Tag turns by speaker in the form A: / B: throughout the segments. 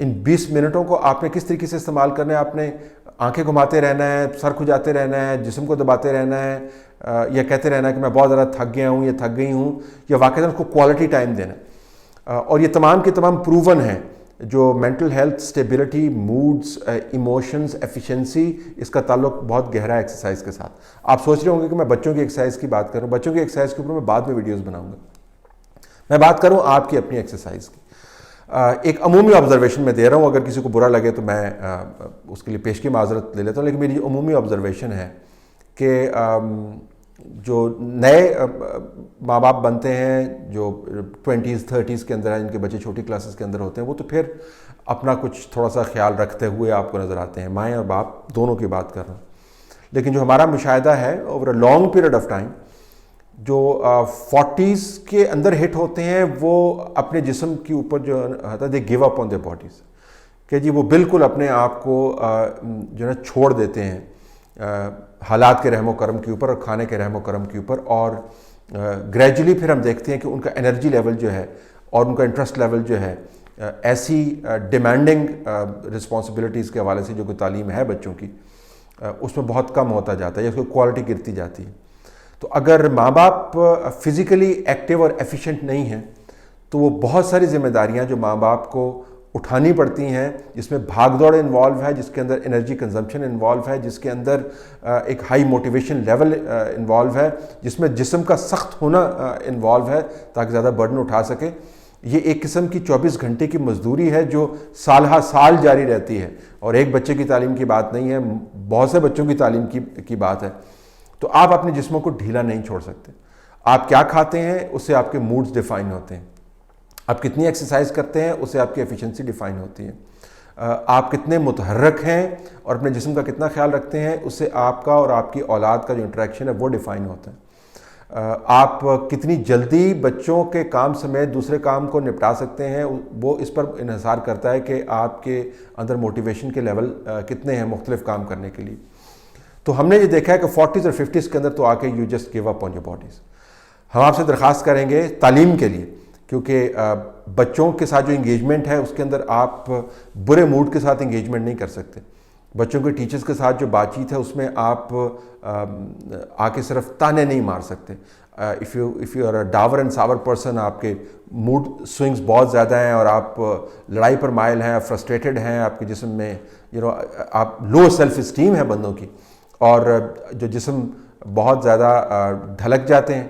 A: ان 20 منٹوں کو آپ نے کس طریقے سے استعمال کرنا ہے. آپ نے آنکھیں گھماتے رہنا ہے, سر کھجاتے رہنا ہے, جسم کو دباتے رہنا ہے, یا کہتے رہنا ہے کہ میں بہت زیادہ تھک گیا ہوں یا تھک گئی ہوں, یا واقعی اس کو کوالٹی ٹائم دینا ہے. اور یہ تمام کے تمام پروون ہیں. جو mental health, stability, moods, emotions, efficiency, اس کا تعلق بہت گہرا ہے ایکسرسائز کے ساتھ. آپ سوچ رہے ہوں گے کہ میں بچوں کی ایکسرسائز کی بات کروں. بچوں کی ایکسرسائز کے اوپر میں بعد میں ویڈیوز بناؤں گا. میں بات کروں آپ کی اپنی ایکسرسائز کی. ایک عمومی آبزرویشن میں دے رہا ہوں, اگر کسی کو برا لگے تو میں اس کے لیے پیشگی معذرت لے لیتا ہوں, لیکن میری عمومی آبزرویشن ہے کہ جو نئے ماں باپ بنتے ہیں, جو 20s 30s کے اندر ہیں, جن کے بچے چھوٹی کلاسز کے اندر ہوتے ہیں, وہ تو پھر اپنا کچھ تھوڑا سا خیال رکھتے ہوئے آپ کو نظر آتے ہیں. مائیں اور باپ دونوں کی بات کر رہا ہوں. لیکن جو ہمارا مشاہدہ ہے over a long period of time, جو 40s کے اندر ہٹ ہوتے ہیں, وہ اپنے جسم کے اوپر جو ہوتا ہے they gave up on their bodies, کہ جی وہ بالکل اپنے آپ کو جو ہے چھوڑ دیتے ہیں حالات کے رحم و کرم کے اوپر اور کھانے کے رحم و کرم کے اوپر. اور گریجولی پھر ہم دیکھتے ہیں کہ ان کا انرجی لیول جو ہے اور ان کا انٹرسٹ لیول جو ہے ایسی ڈیمانڈنگ رسپانسبلٹیز کے حوالے سے جو کہ تعلیم ہے بچوں کی, اس میں بہت کم ہوتا جاتا ہے, یا اس کی کوالٹی گرتی جاتی ہے. تو اگر ماں باپ فزیکلی ایکٹیو اور ایفیشینٹ نہیں ہیں تو وہ بہت ساری ذمہ داریاں جو ماں باپ کو اٹھانی پڑتی ہیں, جس میں بھاگ دوڑ انوالو ہے, جس کے اندر انرجی کنزمپشن انوالو ہے, جس کے اندر ایک ہائی موٹیویشن لیول انوالو ہے, جس میں جسم کا سخت ہونا انوالو ہے تاکہ زیادہ برڈن اٹھا سکے. یہ ایک قسم کی 24 گھنٹے کی مزدوری ہے جو سال ہا سال جاری رہتی ہے, اور ایک بچے کی تعلیم کی بات نہیں ہے, بہت سے بچوں کی تعلیم کی بات ہے. تو آپ اپنے جسموں کو ڈھیلا نہیں چھوڑ سکتے. آپ کیا کھاتے ہیں اس سے آپ کے موڈز ڈیفائن ہوتے ہیں. آپ کتنی ایکسرسائز کرتے ہیں اس سے آپ کی ایفیشنسی ڈیفائن ہوتی ہے. آپ کتنے متحرک ہیں اور اپنے جسم کا کتنا خیال رکھتے ہیں اس سے آپ کا اور آپ کی اولاد کا جو انٹریکشن ہے وہ ڈیفائن ہوتا ہے. آپ کتنی جلدی بچوں کے کام سمیت دوسرے کام کو نپٹا سکتے ہیں, وہ اس پر انحصار کرتا ہے کہ آپ کے اندر موٹیویشن کے لیول کتنے ہیں مختلف کام کرنے کے لیے. تو ہم نے یہ دیکھا ہے کہ 40s اور 50s کے اندر تو آ کے you just give up on your bodies. ہم آپ سے درخواست کریں گے تعلیم کے لیے, کیونکہ بچوں کے ساتھ جو انگیجمنٹ ہے اس کے اندر آپ برے موڈ کے ساتھ انگیجمنٹ نہیں کر سکتے. بچوں کے ٹیچرز کے ساتھ جو بات چیت ہے اس میں آپ آ کے صرف تانے نہیں مار سکتے. If you are a dour and sour person, آپ کے موڈ سوئنگز بہت زیادہ ہیں اور آپ لڑائی پر مائل ہیں, فرسٹریٹڈ ہیں, آپ کے جسم میں آپ لو سیلف اسٹیم ہے بندوں کی, اور جو جسم بہت زیادہ ڈھلک جاتے ہیں,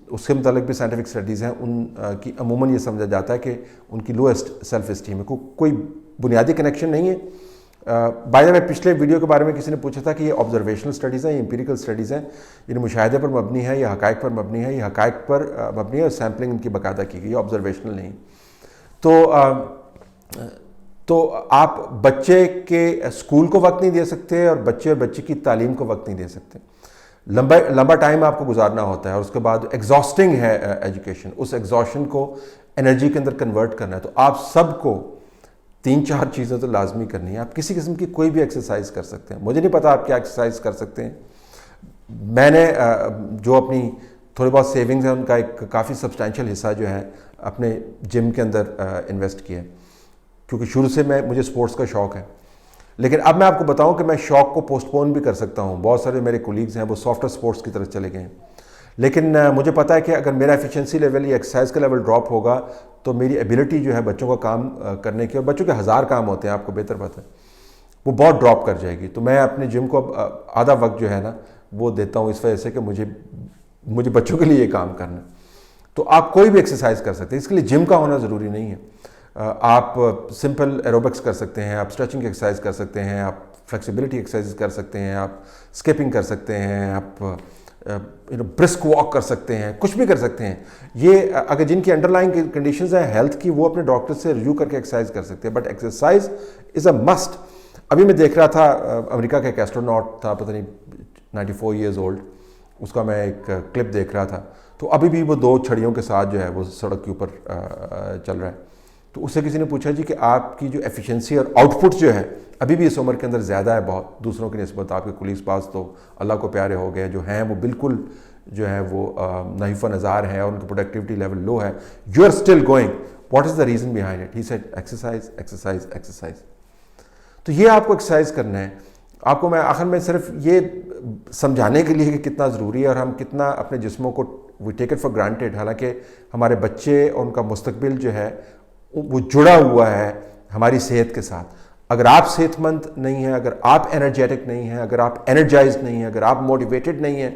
A: اس کے متعلق بھی سائنٹیفک اسٹڈیز ہیں, ان کی عموماً یہ سمجھا جاتا ہے کہ ان کی لوئسٹ سیلف اسٹیم ہے. کوئی بنیادی کنیکشن نہیں ہے. بائی دا وے پچھلے ویڈیو کے بارے میں کسی نے پوچھا تھا کہ یہ آبزرویشنل اسٹڈیز ہیں, یہ امپیریکل اسٹڈیز ہیں, یہ مشاہدے پر مبنی ہے, یہ حقائق پر مبنی ہے, یہ حقائق پر مبنی ہے اور سیمپلنگ ان کی باقاعدہ کی گئی, یہ آبزرویشنل نہیں. تو آپ بچے کے اسکول کو وقت نہیں دے سکتے اور بچے اور بچی کی تعلیم کو وقت نہیں دے سکتے. لمبا ٹائم آپ کو گزارنا ہوتا ہے اور اس کے بعد ایگزاسٹنگ ہے ایجوکیشن, اس ایگزاسشن کو انرجی کے اندر کنورٹ کرنا ہے. تو آپ سب کو 3-4 چیزیں تو لازمی کرنی ہے. آپ کسی قسم کی کوئی بھی ایکسرسائز کر سکتے ہیں. مجھے نہیں پتا آپ کیا ایکسرسائز کر سکتے ہیں. میں نے جو اپنی تھوڑی بہت سیونگز ہیں ان کا ایک کافی سبسٹینشیل حصہ جو ہے اپنے جم کے اندر انویسٹ کیا ہے, کیونکہ شروع سے مجھے سپورٹس کا شوق ہے. لیکن اب میں آپ کو بتاؤں کہ میں شوق کو پوسٹ پون بھی کر سکتا ہوں. بہت سارے میرے کولیگز ہیں وہ سافٹ ویئر سپورٹس کی طرف چلے گئے ہیں, لیکن مجھے پتا ہے کہ اگر میرا ایفیشنسی لیول یا ایکسرسائز کا لیول ڈراپ ہوگا تو میری ایبلٹی جو ہے بچوں کا کام کرنے کی, اور بچوں کے 1000 کام ہوتے ہیں آپ کو بہتر پتہ ہے, وہ بہت ڈراپ کر جائے گی. تو میں اپنے جم کو اب آدھا وقت جو ہے نا وہ دیتا ہوں اس وجہ سے کہ مجھے بچوں کے لیے یہ کام کرنا ہے. تو آپ کوئی بھی ایکسرسائز کر سکتے ہیں, اس کے لیے جم کا ہونا ضروری نہیں ہے. آپ سمپل ایروبکس کر سکتے ہیں, آپ اسٹریچنگ ایکسرسائز کر سکتے ہیں, آپ فلیکسیبلٹی ایکسرسائز کر سکتے ہیں, آپ اسکیپنگ کر سکتے ہیں, آپ برسک واک کر سکتے ہیں, کچھ بھی کر سکتے ہیں. یہ اگر جن کی انڈر لائن کنڈیشنز ہیں ہیلتھ کی, وہ اپنے ڈاکٹر سے ریویو کر کے ایکسرسائز کر سکتے ہیں. But exercise is a must. ابھی میں دیکھ رہا تھا امریکہ کا ایک ایسٹروناٹ تھا, پتہ نہیں 94 ایئرز اولڈ, اس کا میں ایک کلپ دیکھ رہا تھا. تو ابھی بھی وہ 2 چھڑیوں کے ساتھ جو ہے وہ سڑک کے اوپر چل رہا ہے. تو اس سے کسی نے پوچھا جی کہ آپ کی جو ایفیشنسی اور آؤٹ پٹ جو ہے ابھی بھی اس عمر کے اندر زیادہ ہے بہت دوسروں کی نسبت. آپ کے کولیگز پاس تو اللہ کو پیارے ہو گئے, جو ہیں وہ بالکل جو ہے وہ نحیف و نزار ہیں اور ان کی پروڈکٹیوٹی لیول لو ہے. You are still going. What is the reason behind it? He said exercise exercise exercise. تو یہ آپ کو ایکسرسائز کرنا ہے. آپ کو میں آخر میں صرف یہ سمجھانے کے لیے کہ کتنا ضروری ہے اور ہم کتنا اپنے جسموں کو وی ٹیک اٹ فار گرانٹیڈ، حالانکہ ہمارے بچے اور ان کا مستقبل جو ہے وہ جڑا ہوا ہے ہماری صحت کے ساتھ. اگر آپ صحت مند نہیں ہیں، اگر آپ انرجیٹک نہیں ہیں، اگر آپ انرجائز نہیں ہیں، اگر آپ موٹیویٹڈ نہیں ہیں،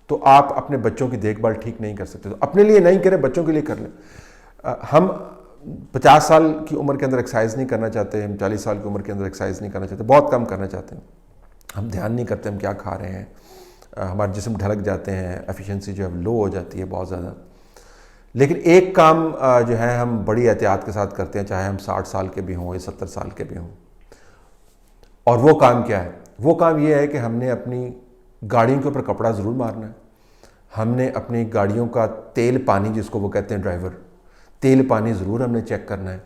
A: تو آپ اپنے بچوں کی دیکھ بھال ٹھیک نہیں کر سکتے. تو اپنے لیے نہیں کریں، بچوں کے لیے کر لیں. ہم 50 سال کی عمر کے اندر ایکسرسائز نہیں کرنا چاہتے، ہم 40 سال کی عمر کے اندر ایکسرسائز نہیں کرنا چاہتے، بہت کم کرنا چاہتے ہیں. ہم دھیان نہیں کرتے ہم کیا کھا رہے ہیں، ہمارے جسم ڈھلک جاتے ہیں، ایفیشنسی جو ہے لو ہو جاتی ہے بہت زیادہ. لیکن ایک کام جو ہے ہم بڑی احتیاط کے ساتھ کرتے ہیں، چاہے ہم 60 سال کے بھی ہوں یا 70 سال کے بھی ہوں. اور وہ کام کیا ہے؟ وہ کام یہ ہے کہ ہم نے اپنی گاڑیوں کے اوپر کپڑا ضرور مارنا ہے. ہم نے اپنی گاڑیوں کا تیل پانی، جس کو وہ کہتے ہیں ڈرائیور، تیل پانی ضرور ہم نے چیک کرنا ہے.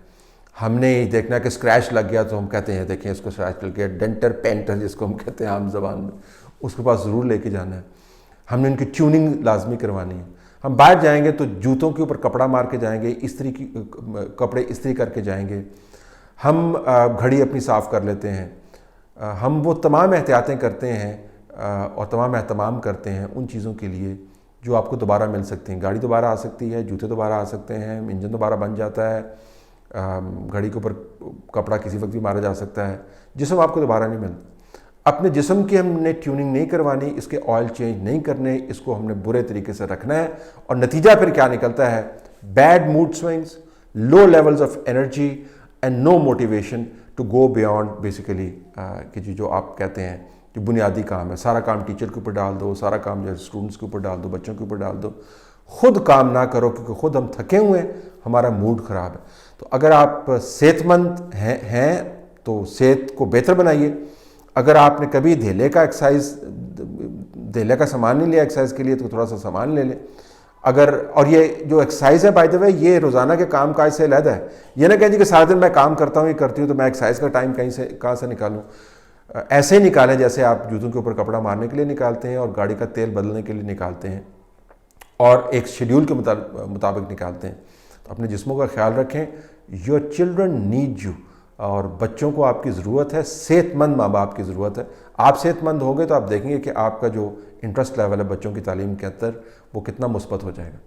A: ہم نے دیکھنا ہے کہ اسکریچ لگ گیا تو ہم کہتے ہیں دیکھیں اس کو اسکریچ لگ گیا، ڈینٹر پینٹر جس کو ہم کہتے ہیں عام زبان میں، اس کے پاس ضرور لے کے جانا ہے. ہم نے ان کی ٹیوننگ لازمی کروانی ہے. ہم باہر جائیں گے تو جوتوں کے اوپر کپڑا مار کے جائیں گے، استری کی کپڑے استری کر کے جائیں گے. ہم گھڑی اپنی صاف کر لیتے ہیں. ہم وہ تمام احتیاطیں کرتے ہیں اور تمام اہتمام کرتے ہیں ان چیزوں کے لیے جو آپ کو دوبارہ مل سکتی ہیں. گاڑی دوبارہ آ سکتی ہے، جوتے دوبارہ آ سکتے ہیں، انجن دوبارہ بن جاتا ہے، گھڑی کے اوپر کپڑا کسی وقت بھی مارا جا سکتا ہے. جسم آپ کو دوبارہ نہیں ملتا. اپنے جسم کی ہم نے ٹیوننگ نہیں کروانی، اس کے آئل چینج نہیں کرنے، اس کو ہم نے برے طریقے سے رکھنا ہے. اور نتیجہ پھر کیا نکلتا ہے؟ Bad mood swings, low levels of energy and no motivation to go beyond basically کہ جو آپ کہتے ہیں جو بنیادی کام ہے. سارا کام ٹیچر کے اوپر ڈال دو، سارا کام جو ہے اسٹوڈنٹس کے اوپر ڈال دو، بچوں کے اوپر ڈال دو. خود کام نہ کرو کیونکہ خود ہم تھکے ہوئے ہیں، ہمارا موڈ خراب ہے. تو اگر آپ صحت مند ہیں تو صحت کو بہتر بنائیے. اگر آپ نے کبھی دھیلے کا سامان نہیں لیا ایکسرسائز کے لیے تو تھوڑا سا سامان لے لیں. اور یہ جو ایکسرسائز ہے بائی دا وے، یہ روزانہ کے کام کاج سے علیحدہ ہے. یہ نہ کہیں جی کہ سارا دن میں کام کرتا ہوں، یہ کرتی ہوں، تو میں ایکسرسائز کا ٹائم کہاں سے نکالوں. ایسے ہی نکالیں جیسے آپ جوتوں کے اوپر کپڑا مارنے کے لیے نکالتے ہیں اور گاڑی کا تیل بدلنے کے لیے نکالتے ہیں، اور ایک شیڈیول کے مطابق نکالتے ہیں. تو اپنے جسموں کا خیال رکھیں. Your children need you. اور بچوں کو آپ کی ضرورت ہے، صحت مند ماں باپ کی ضرورت ہے. آپ صحت مند ہوں گے تو آپ دیکھیں گے کہ آپ کا جو انٹرسٹ لیول ہے بچوں کی تعلیم کے اندر وہ کتنا مثبت ہو جائے گا.